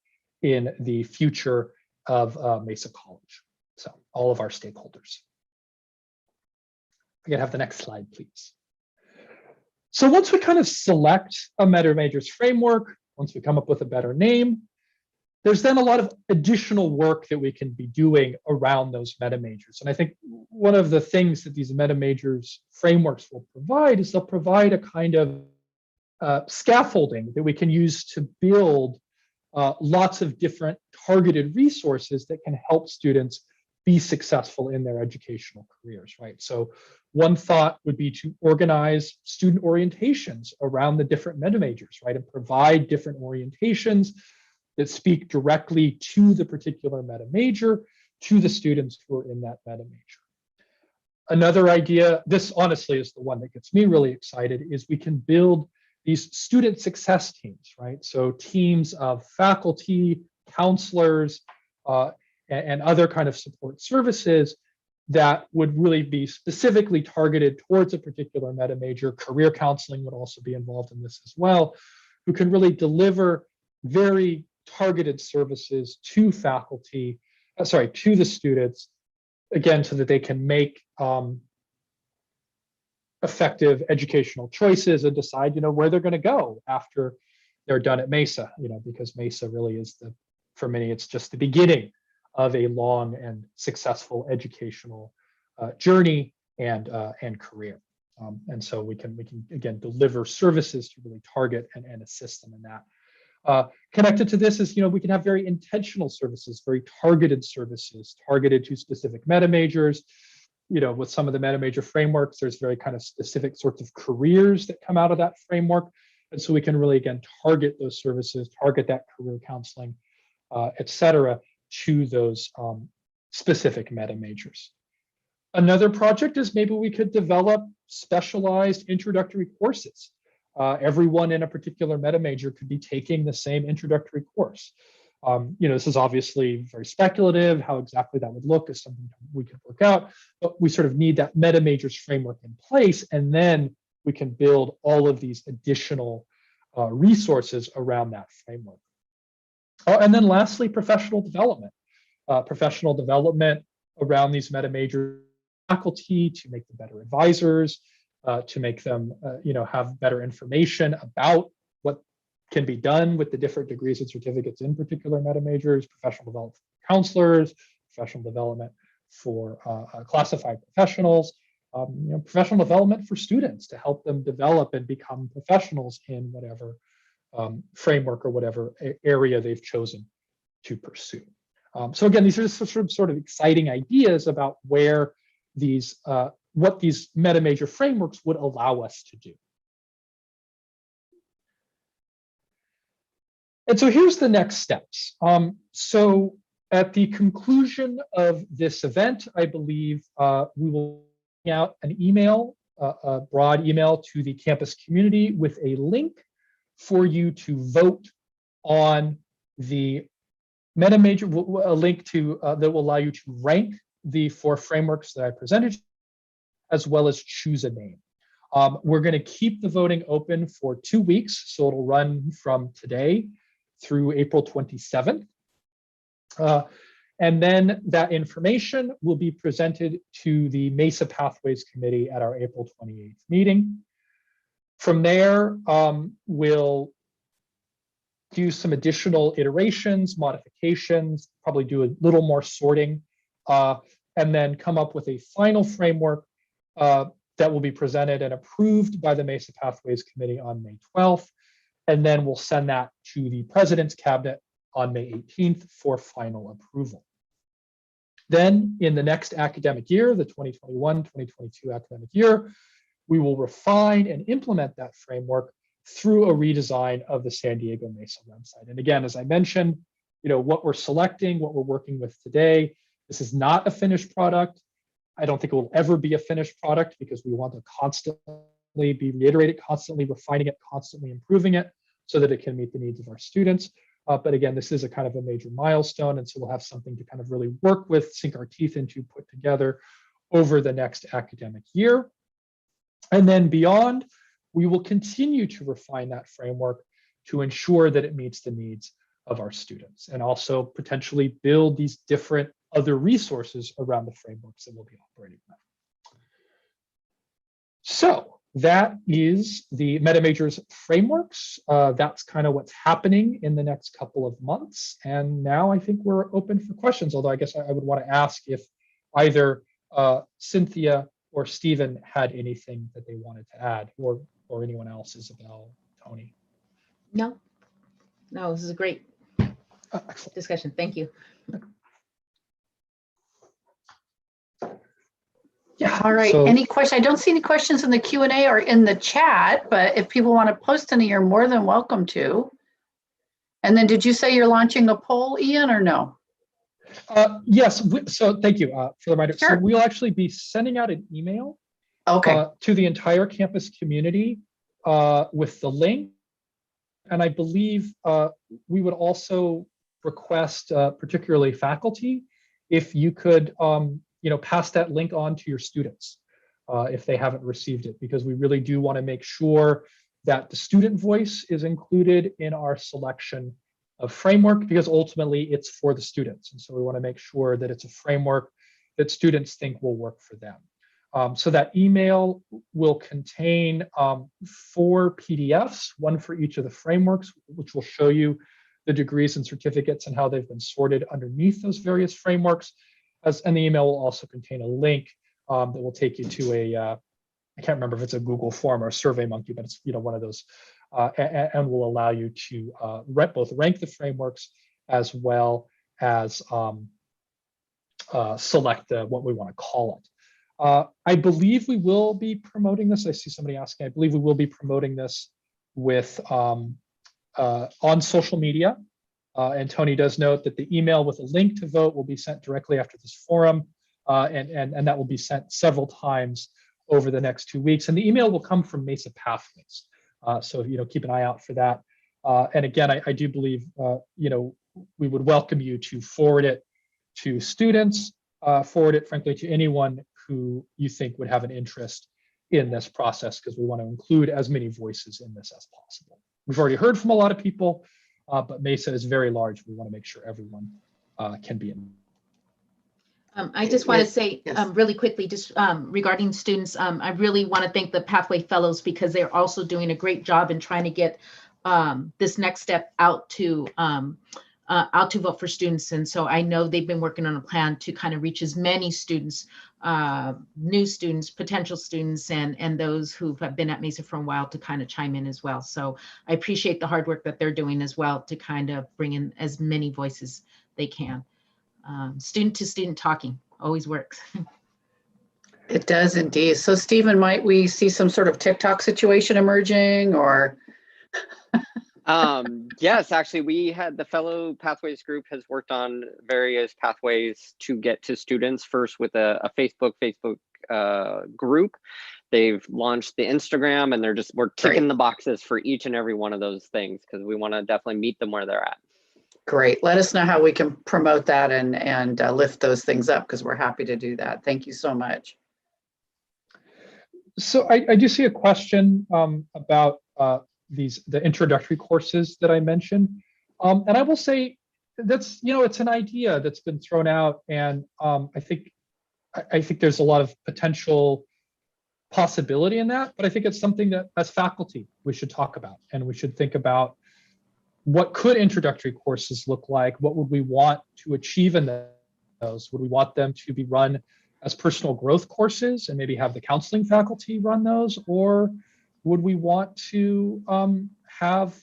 in the future of Mesa College. So all of our stakeholders. I can have the next slide, please. So once we kind of select a MetaMajors framework, once we come up with a better name, there's then a lot of additional work that we can be doing around those MetaMajors. And I think one of the things that these MetaMajors frameworks will provide is they'll provide a kind of scaffolding that we can use to build lots of different targeted resources that can help students be successful in their educational careers, right? So one thought would be to organize student orientations around the different MetaMajors, right? And provide different orientations that speak directly to the particular MetaMajor, to the students who are in that MetaMajor. Another idea, this honestly is the one that gets me really excited, is we can build these student success teams, right? So teams of faculty, counselors, and other kind of support services that would really be specifically targeted towards a particular MetaMajor. Career counseling would also be involved in this as well, who can really deliver very targeted services to faculty, to the students, again, so that they can make effective educational choices and decide, where they're going to go after they're done at Mesa, because Mesa really is for many, it's just the beginning of a long and successful educational journey and career. And so we can again deliver services to really target and assist them in that. Connected to this is, we can have very intentional services, very targeted services, targeted to specific meta majors. With some of the meta major frameworks, there's very kind of specific sorts of careers that come out of that framework. And so we can really, again, target those services, target that career counseling, et cetera, to those specific meta majors. Another project is maybe we could develop specialized introductory courses. Everyone in a particular meta major could be taking the same introductory course. This is obviously very speculative. How exactly that would look is something we could work out, but we sort of need that meta majors framework in place, and then we can build all of these additional resources around that framework. And then lastly, professional development. Professional development around these meta major faculty to make them better advisors, to make them have better information about what can be done with the different degrees and certificates in particular meta majors, professional development for counselors, professional development for classified professionals, professional development for students to help them develop and become professionals in whatever framework or whatever area they've chosen to pursue. So again, these are just sort of exciting ideas about where these, what these meta major frameworks would allow us to do. And so here's the next steps. So at the conclusion of this event, I believe we will send out an email, a broad email to the campus community with a link for you to vote on the meta major, a link to that will allow you to rank the 4 frameworks that I presented, as well as choose a name. We're going to keep the voting open for 2 weeks, so it'll run from today through April 27th. And then that information will be presented to the Mesa Pathways Committee at our April 28th meeting. From there, we'll do some additional iterations, modifications, probably do a little more sorting, and then come up with a final framework that will be presented and approved by the Mesa Pathways Committee on May 12th. And then we'll send that to the President's Cabinet on May 18th for final approval. Then in the next academic year, the 2021-2022 academic year, we will refine and implement that framework through a redesign of the San Diego Mesa website. And again, as I mentioned, what we're selecting, what we're working with today, this is not a finished product. I don't think it will ever be a finished product because we want to constantly be reiterated, constantly refining it, constantly improving it so that it can meet the needs of our students. But again, this is a kind of a major milestone. And so we'll have something to kind of really work with, sink our teeth into, put together over the next academic year. And then beyond, we will continue to refine that framework to ensure that it meets the needs of our students, and also potentially build these different other resources around the frameworks that we'll be operating with. So that is the MetaMajors frameworks. That's kind of what's happening in the next couple of months. And now I think we're open for questions, although I guess I would want to ask if either Cynthia or Stephen had anything that they wanted to add, or anyone else, Isabel, Tony. No, this is a great discussion. Thank you. Yeah. All right. So, any questions? I don't see any questions in the Q&A or in the chat, but if people want to post any, you're more than welcome to. And then did you say you're launching a poll, Ian, or no? Yes. So thank you for the reminder. Sure. So we'll actually be sending out an email to the entire campus community with the link. And I believe we would also request, particularly faculty, if you could pass that link on to your students if they haven't received it, because we really do want to make sure that the student voice is included in our selection of framework, because ultimately it's for the students. And so we want to make sure that it's a framework that students think will work for them. So that email will contain 4 PDFs, one for each of the frameworks, which will show you the degrees and certificates and how they've been sorted underneath those various frameworks. And the email will also contain a link that will take you to a, I can't remember if it's a Google form or a SurveyMonkey, but it's one of those, and will allow you to both rank the frameworks as well as select what we want to call it. I believe we will be promoting this. I see somebody asking. I believe we will be promoting this with on social media. And Tony does note that the email with a link to vote will be sent directly after this forum, and that will be sent several times over the next 2 weeks. And the email will come from Mesa Pathways. So keep an eye out for that. And again, I do believe we would welcome you to forward it to students, forward it frankly to anyone who you think would have an interest in this process, because we want to include as many voices in this as possible. We've already heard from a lot of people, but Mesa is very large. We want to make sure everyone can be in. I just want to say really quickly, just regarding students, I really want to thank the Pathway Fellows, because they're also doing a great job in trying to get this next step out to vote for students. And so I know they've been working on a plan to kind of reach as many students, new students, potential students, and those who have been at Mesa for a while to kind of chime in as well. So I appreciate the hard work that they're doing as well to kind of bring in as many voices they can. Student to student talking always works. It does indeed. So Stephen, might we see some sort of TikTok situation emerging, or? Yes, actually, we had the Fellow Pathways group has worked on various pathways to get to students, first with a Facebook group. They've launched the Instagram, and we're ticking the boxes for each and every one of those things, because we want to definitely meet them where they're at. Great. Let us know how we can promote that and lift those things up, because we're happy to do that. Thank you so much. So I do see a question about the introductory courses that I mentioned. And I will say that's, it's an idea that's been thrown out. And I think there's a lot of potential possibility in that, but I think it's something that as faculty, we should talk about, and we should think about what could introductory courses look like? What would we want to achieve in those? Would we want them to be run as personal growth courses and maybe have the counseling faculty run those? Or would we want to have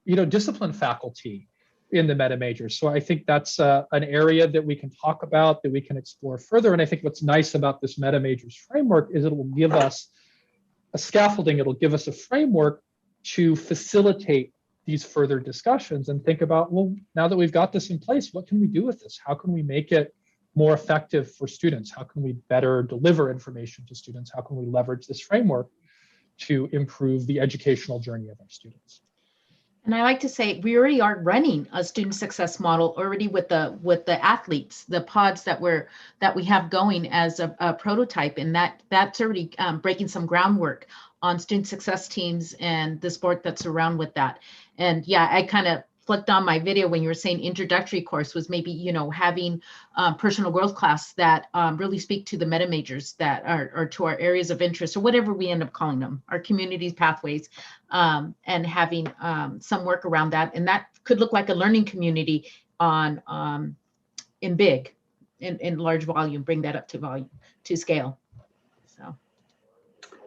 discipline faculty in the MetaMajors? So I think that's an area that we can talk about, that we can explore further. And I think what's nice about this MetaMajors framework is it will give us a scaffolding. It'll give us a framework to facilitate these further discussions and think about, well, now that we've got this in place, what can we do with this? How can we make it more effective for students? How can we better deliver information to students? How can we leverage this framework to improve the educational journey of our students? And I like to say we already are running a student success model already with the athletes, the pods that we have going as a prototype, and that's already breaking some groundwork on student success teams and the sport that's around with that. And yeah, I kind of flicked on my video when you were saying introductory course was maybe, having personal growth class that really speak to the MetaMajors that are to our areas of interest, or whatever we end up calling them, our communities, pathways, and having some work around that. And that could look like a learning community in large volume, bring that up to scale. So.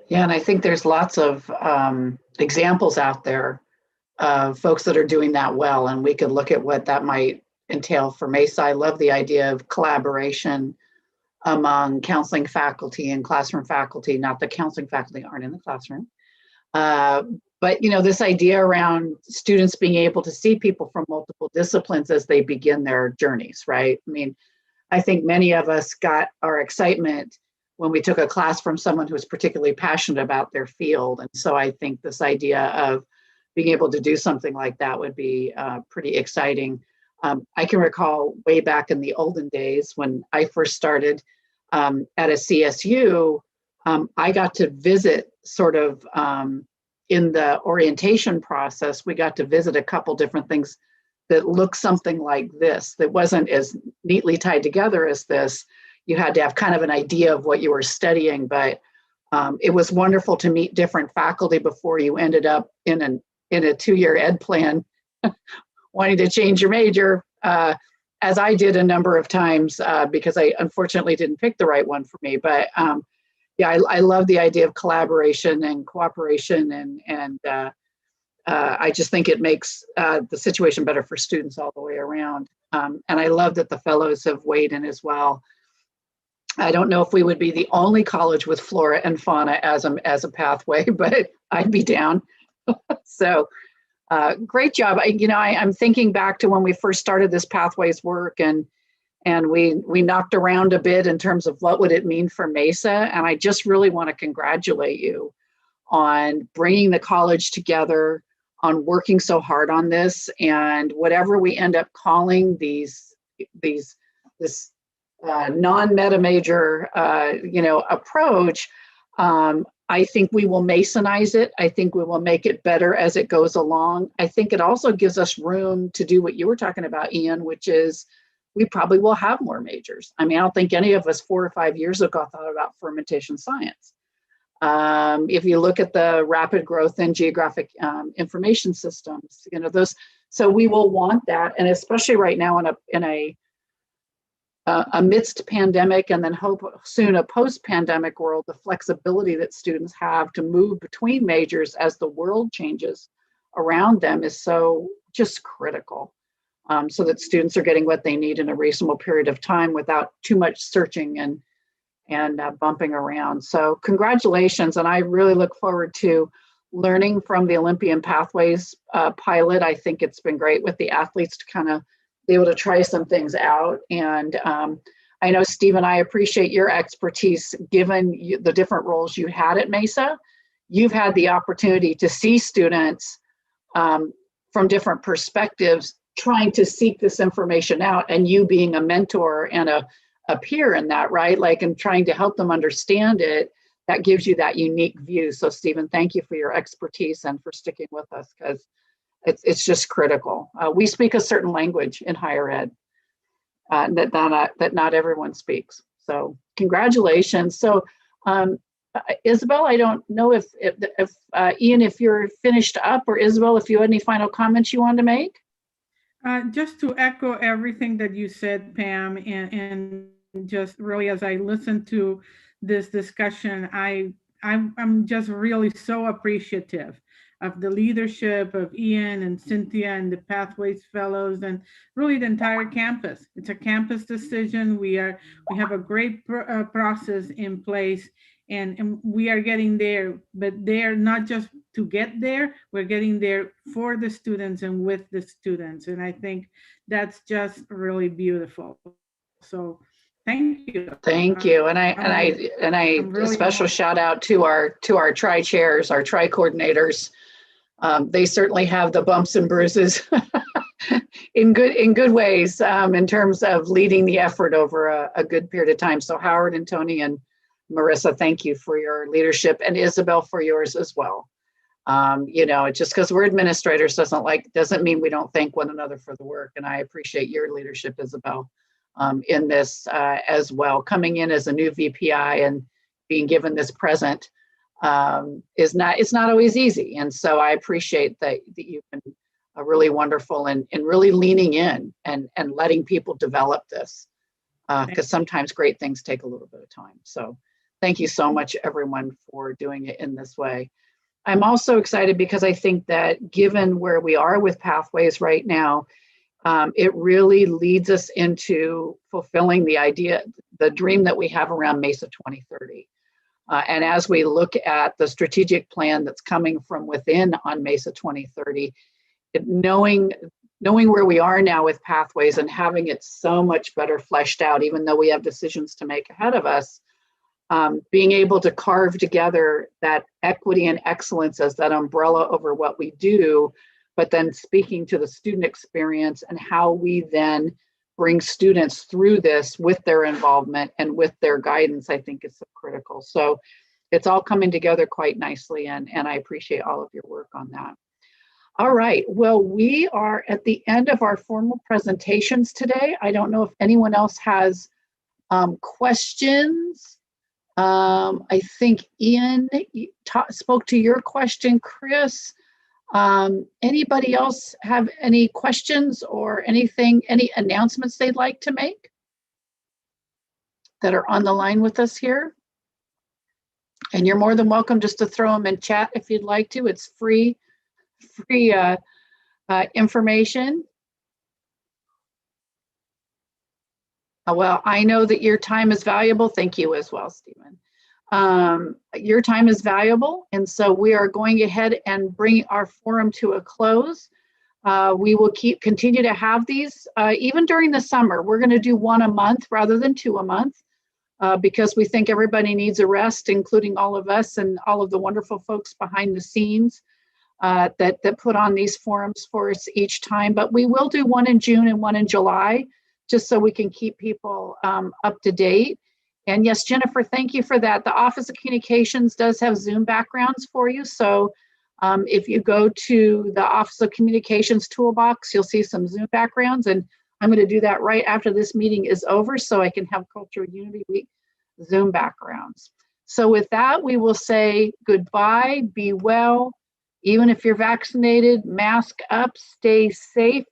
Yeah, and I think there's lots of examples out there of folks that are doing that well, and we could look at what that might entail for Mesa. I love the idea of collaboration among counseling faculty and classroom faculty. Not that counseling faculty aren't in the classroom, but this idea around students being able to see people from multiple disciplines as they begin their journeys, right? I mean, I think many of us got our excitement when we took a class from someone who was particularly passionate about their field. And so I think this idea of being able to do something like that would be pretty exciting. I can recall way back in the olden days when I first started at a CSU, I got to visit sort of in the orientation process, we got to visit a couple different things that looked something like this, that wasn't as neatly tied together as this. you had to have kind of an idea of what you were studying, but it was wonderful to meet different faculty before you ended up in a 2-year ed plan wanting to change your major, as I did a number of times because I unfortunately didn't pick the right one for me. But yeah, I love the idea of collaboration and cooperation, and I just think it makes the situation better for students all the way around. And I love that the fellows have weighed in as well. I don't know if we would be the only college with flora and fauna as a pathway, but I'd be down. So great job. I'm thinking back to when we first started this Pathways work, and we knocked around a bit in terms of what would it mean for Mesa. And I just really want to congratulate you on bringing the college together, on working so hard on this, and whatever we end up calling this non-MetaMajor, approach, I think we will Masonize it. I think we will make it better as it goes along. I think it also gives us room to do what you were talking about, Ian, which is we probably will have more majors. I mean, I don't think any of us 4 or 5 years ago thought about fermentation science. If you look at the rapid growth in geographic information systems, so we will want that, and especially right now in a amidst pandemic, and then hope soon a post-pandemic world, the flexibility that students have to move between majors as the world changes around them is so just critical, so that students are getting what they need in a reasonable period of time without too much searching and bumping around. So congratulations, and I really look forward to learning from the Olympian Pathways pilot. I think it's been great with the athletes to kind of be able to try some things out. And I know, Stephen, I appreciate your expertise given the different roles you had at Mesa. You've had the opportunity to see students from different perspectives trying to seek this information out, and you being a mentor and a peer in that, right? Like, and trying to help them understand it, that gives you that unique view. So Stephen, thank you for your expertise and for sticking with us, because it's just critical. We speak a certain language in higher ed that not everyone speaks. So congratulations. So Isabel, I don't know if Ian, if you're finished up, or Isabel, if you had any final comments you wanted to make? Just to echo everything that you said, Pam, and just really as I listened to this discussion, I'm just really so appreciative of the leadership of Ian and Cynthia and the Pathways Fellows, and really the entire campus. It's a campus decision. We have a great process in place, and we are getting there, but they're not just to get there, we're getting there for the students and with the students. And I think that's just really beautiful. So thank you. Thank you. And I really, a special shout out to our tri-chairs, our tri-coordinators. They certainly have the bumps and bruises in good ways in terms of leading the effort over a good period of time. So Howard and Tony and Marissa, thank you for your leadership, and Isabel for yours as well. Just because we're administrators doesn't mean we don't thank one another for the work. And I appreciate your leadership, Isabel, in this as well. Coming in as a new VPI and being given this present it's not always easy. And so I appreciate that you've been really wonderful and really leaning in and letting people develop this, because sometimes great things take a little bit of time. So thank you so much, everyone, for doing it in this way. I'm also excited because I think that given where we are with Pathways right now, it really leads us into fulfilling the dream that we have around Mesa 2030. And as we look at the strategic plan that's coming from within on Mesa 2030, knowing where we are now with Pathways and having it so much better fleshed out, even though we have decisions to make ahead of us, being able to carve together that equity and excellence as that umbrella over what we do, but then speaking to the student experience and how we then bring students through this with their involvement and with their guidance, I think is so critical. So it's all coming together quite nicely, and I appreciate all of your work on that. All right, well, we are at the end of our formal presentations today. I don't know if anyone else has Questions? I think Ian spoke to your question, Chris. Anybody else have any questions or anything, any announcements they'd like to make that are on the line with us here? And you're more than welcome just to throw them in chat if you'd like to. It's free information. Well, I know that your time is valuable. Thank you as well, Stephen. Your time is valuable, and so we are going ahead and bring our forum to a close. We will continue to have these even during the summer. We're going to do one a month rather than two a month because we think everybody needs a rest, including all of us and all of the wonderful folks behind the scenes that put on these forums for us each time. But we will do one in June and one in July, just so we can keep people up to date. And yes, Jennifer, thank you for that. The Office of Communications does have Zoom backgrounds for you. So if you go to the Office of Communications toolbox, you'll see some Zoom backgrounds. And I'm going to do that right after this meeting is over so I can have Cultural Unity Week Zoom backgrounds. So with that, we will say goodbye, be well. Even if you're vaccinated, mask up, stay safe.